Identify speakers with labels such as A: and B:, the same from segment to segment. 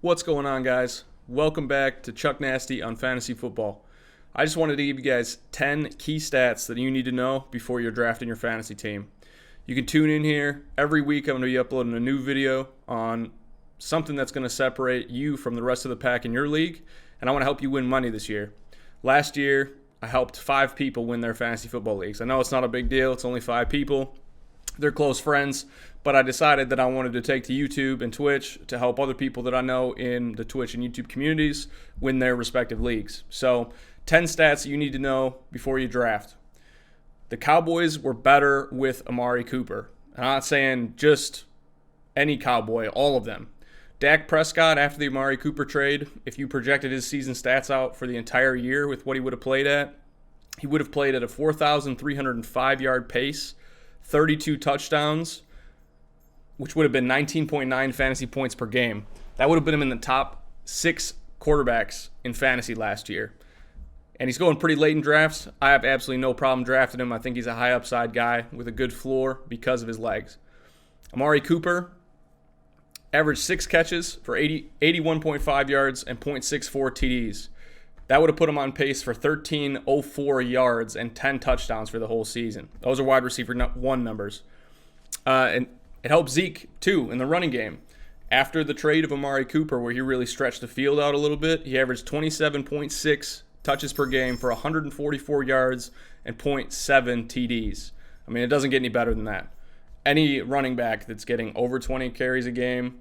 A: What's going on, guys? Welcome back to Chuck Nasty on Fantasy Football. I just wanted to give you guys 10 key stats that you need to know before you're drafting your fantasy team. You can tune in here. Every week I'm going to be uploading a new video on something that's going to separate you from the rest of the pack in your league, and I want to help you win money this year. Last year, I helped 5 people win their fantasy football leagues. I know it's not a big deal. It's only 5 people. They're close friends, but I decided that I wanted to take to YouTube and Twitch to help other people that I know in the Twitch and YouTube communities win their respective leagues. So 10 stats you need to know before you draft. The Cowboys were better with Amari Cooper. I'm not saying just any Cowboy, all of them. Dak Prescott, after the Amari Cooper trade, if you projected his season stats out for the entire year with what he would have played at, he would have played at a 4,305-yard pace, 32 touchdowns, which would have been 19.9 fantasy points per game. That would have put him in the top 6 quarterbacks in fantasy last year. And he's going pretty late in drafts. I have absolutely no problem drafting him. I think he's a high upside guy with a good floor because of his legs. Amari Cooper averaged 6 catches for 81.5 yards and .64 TDs. That would have put him on pace for 1,304 yards and 10 touchdowns for the whole season. Those are wide receiver 1 numbers. And it helped Zeke, too, in the running game. After the trade of Amari Cooper, where he really stretched the field out a little bit, he averaged 27.6 touches per game for 144 yards and .7 TDs. I mean, it doesn't get any better than that. Any running back that's getting over 20 carries a game,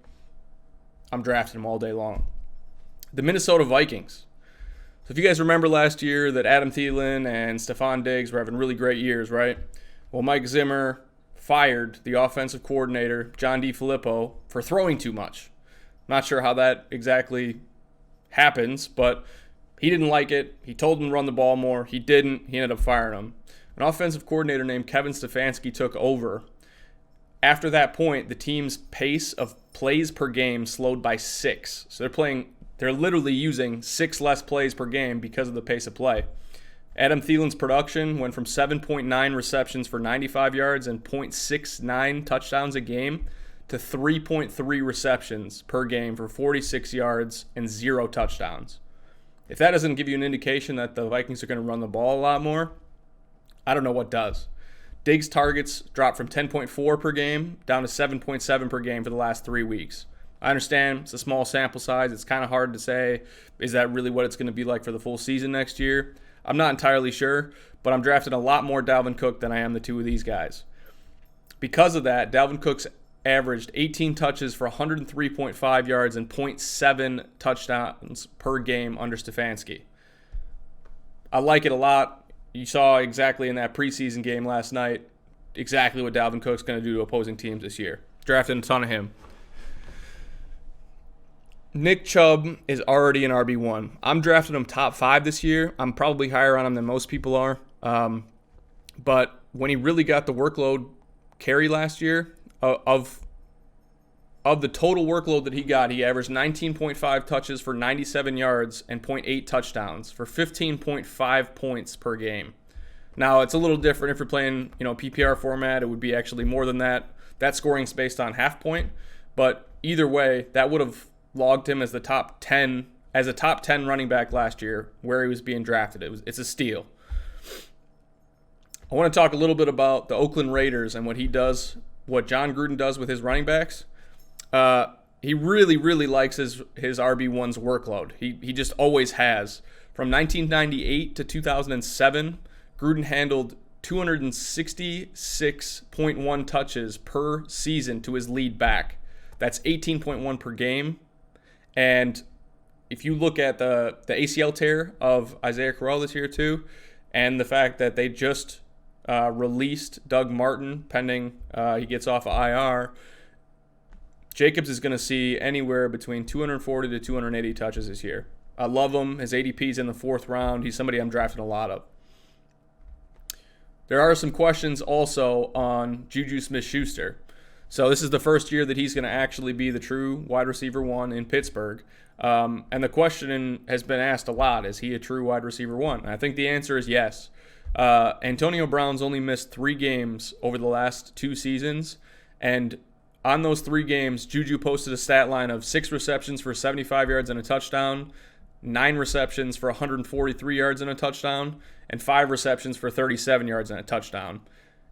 A: I'm drafting him all day long. The Minnesota Vikings. So if you guys remember last year that Adam Thielen and Stephon Diggs were having really great years, right? Well, Mike Zimmer fired the offensive coordinator, John DeFilippo, for throwing too much. Not sure how that exactly happens, but he didn't like it. He told him to run the ball more. He didn't. He ended up firing him. An offensive coordinator named Kevin Stefanski took over. After that point, the team's pace of plays per game slowed by 6. So they're literally using 6 less plays per game because of the pace of play. Adam Thielen's production went from 7.9 receptions for 95 yards and .69 touchdowns a game to 3.3 receptions per game for 46 yards and 0 touchdowns. If that doesn't give you an indication that the Vikings are going to run the ball a lot more, I don't know what does. Diggs' targets dropped from 10.4 per game down to 7.7 per game for the last 3 weeks. I understand it's a small sample size. It's kind of hard to say, is that really what it's going to be like for the full season next year? I'm not entirely sure, but I'm drafting a lot more Dalvin Cook than I am the 2 of these guys. Because of that, Dalvin Cook's averaged 18 touches for 103.5 yards and .7 touchdowns per game under Stefanski. I like it a lot. You saw exactly in that preseason game last night exactly what Dalvin Cook's going to do to opposing teams this year. Drafted a ton of him. Nick Chubb is already an RB1. I'm drafting him top 5 this year. I'm probably higher on him than most people are. But when he really got the workload carry last year, of the total workload that he got, he averaged 19.5 touches for 97 yards and .8 touchdowns for 15.5 points per game. Now, it's a little different if you're playing, PPR format. It would be actually more than that. That scoring's based on half point. But either way, that would have logged him as a top 10 running back last year where he was being drafted. It's a steal. I want to talk a little bit about the Oakland Raiders and what Jon Gruden does with his running backs. He really, really likes his RB1's workload. He just always has. From 1998 to 2007, Gruden handled 266.1 touches per season to his lead back. That's 18.1 per game. And if you look at the ACL tear of Isaiah Crowell this year too, and the fact that they just released Doug Martin pending he gets off of IR, Jacobs is going to see anywhere between 240 to 280 touches this year. I love him. His ADP's in the 4th round. He's somebody I'm drafting a lot of. There are some questions also on Juju Smith-Schuster. So this is the first year that he's going to actually be the true wide receiver 1 in Pittsburgh. And the question has been asked a lot, is he a true wide receiver 1? And I think the answer is yes. Antonio Brown's only missed 3 games over the last 2 seasons, and On those 3 games, Juju posted a stat line of 6 receptions for 75 yards and a touchdown, 9 receptions for 143 yards and a touchdown, and 5 receptions for 37 yards and a touchdown.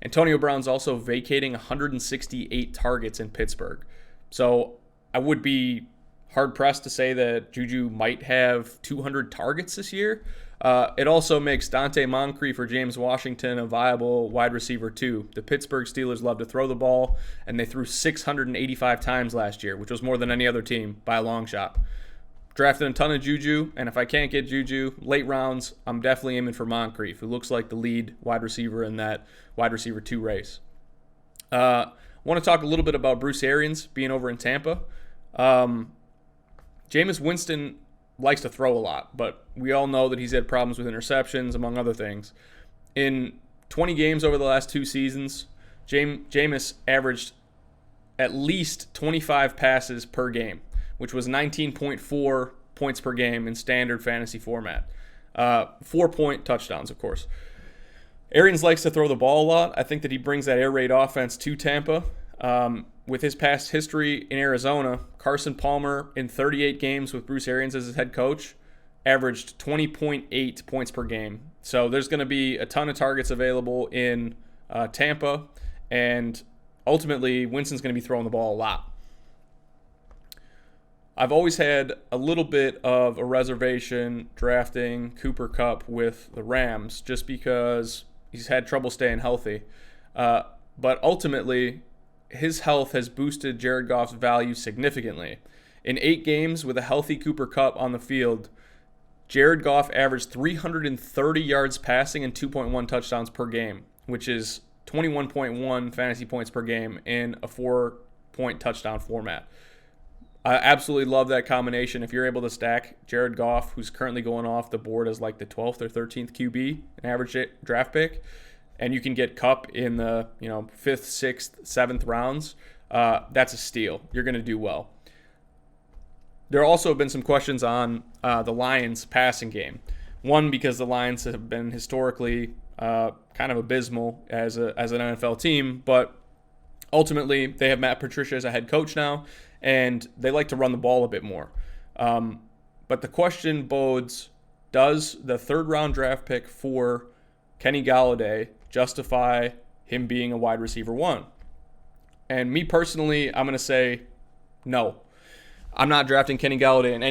A: Antonio Brown's also vacating 168 targets in Pittsburgh. So I would be hard-pressed to say that Juju might have 200 targets this year. It also makes Dante Moncrief or James Washington a viable wide receiver too. The Pittsburgh Steelers love to throw the ball, and they threw 685 times last year, which was more than any other team by a long shot. Drafted a ton of Juju, and if I can't get Juju, late rounds, I'm definitely aiming for Moncrief, who looks like the lead wide receiver in that wide receiver 2 race. I want to talk a little bit about Bruce Arians being over in Tampa. Jameis Winston likes to throw a lot, but we all know that he's had problems with interceptions, among other things. In 20 games over the last 2 seasons, Jameis averaged at least 25 passes per game, which was 19.4 points per game in standard fantasy format. 4-point touchdowns, of course. Arians likes to throw the ball a lot. I think that he brings that air raid offense to Tampa. With his past history in Arizona, Carson Palmer, in 38 games with Bruce Arians as his head coach, averaged 20.8 points per game. So there's going to be a ton of targets available in Tampa, and ultimately Winston's going to be throwing the ball a lot. I've always had a little bit of a reservation drafting Cooper Kupp with the Rams just because he's had trouble staying healthy. But ultimately, his health has boosted Jared Goff's value significantly. In 8 games with a healthy Cooper Kupp on the field, Jared Goff averaged 330 yards passing and 2.1 touchdowns per game, which is 21.1 fantasy points per game in a 4-point touchdown format. I absolutely love that combination. If you're able to stack Jared Goff, who's currently going off the board as like the 12th or 13th QB, an average draft pick, and you can get Kupp in the 5th, 6th, 7th rounds, that's a steal. You're going to do well. There also have been some questions on the Lions' passing game. One, because the Lions have been historically kind of abysmal as an NFL team, but ultimately they have Matt Patricia as a head coach now, and they like to run the ball a bit more. But the question bodes, does the 3rd-round draft pick for Kenny Golladay justify him being a wide receiver 1? And me personally, I'm going to say no. I'm not drafting Kenny Golladay in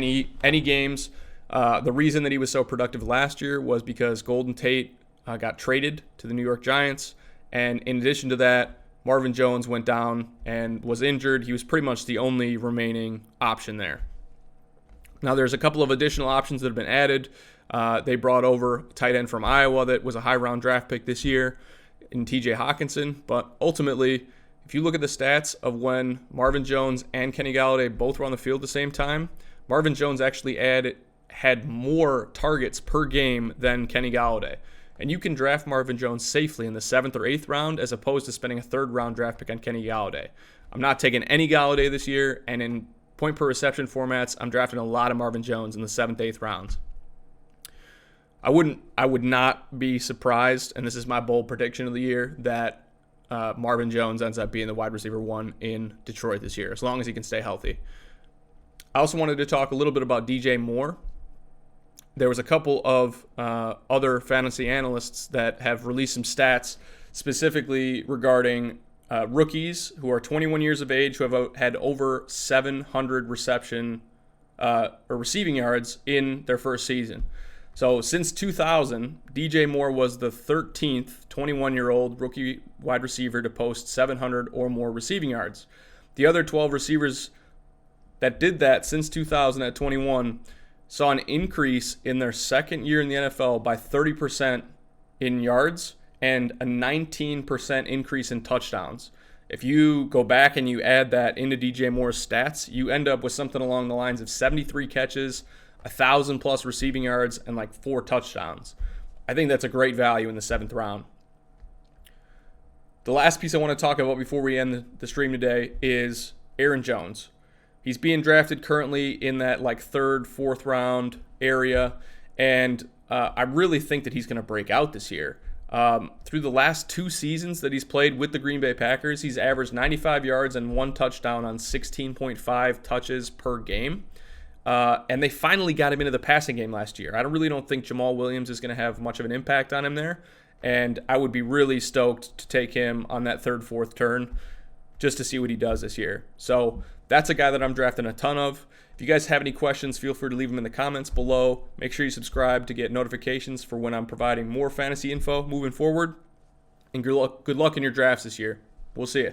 A: any games. The reason that he was so productive last year was because Golden Tate got traded to the New York Giants, and in addition to that, Marvin Jones went down and was injured. He was pretty much the only remaining option there. Now, there's a couple of additional options that have been added. They brought over a tight end from Iowa that was a high-round draft pick this year in TJ Hawkinson. But ultimately, if you look at the stats of when Marvin Jones and Kenny Golladay both were on the field at the same time, Marvin Jones actually had more targets per game than Kenny Golladay. And you can draft Marvin Jones safely in the 7th or 8th round as opposed to spending a 3rd-round draft pick on Kenny Golladay. I'm not taking any Golladay this year, and in point-per-reception formats, I'm drafting a lot of Marvin Jones in the 7th, 8th rounds. I would not be surprised, and this is my bold prediction of the year, that Marvin Jones ends up being the wide receiver 1 in Detroit this year, as long as he can stay healthy. I also wanted to talk a little bit about DJ Moore. There was a couple of other fantasy analysts that have released some stats specifically regarding rookies who are 21 years of age who have had over 700 receiving yards in their first season. So since 2000, DJ Moore was the 13th 21-year-old rookie wide receiver to post 700 or more receiving yards. The other 12 receivers that did that since 2000 at 21 saw an increase in their second year in the NFL by 30% in yards and a 19% increase in touchdowns. If you go back and you add that into DJ Moore's stats, you end up with something along the lines of 73 catches, 1,000+ receiving yards, and like 4 touchdowns. I think that's a great value in the 7th round. The last piece I want to talk about before we end the stream today is Aaron Jones. He's being drafted currently in that like 3rd, 4th round area, and I really think that he's going to break out this year. Through the last 2 seasons that he's played with the Green Bay Packers, he's averaged 95 yards and 1 touchdown on 16.5 touches per game. And they finally got him into the passing game last year. I really don't think Jamal Williams is going to have much of an impact on him there. And I would be really stoked to take him on that 3rd, 4th turn just to see what he does this year. So that's a guy that I'm drafting a ton of. If you guys have any questions, feel free to leave them in the comments below. Make sure you subscribe to get notifications for when I'm providing more fantasy info moving forward. And good luck in your drafts this year. We'll see you.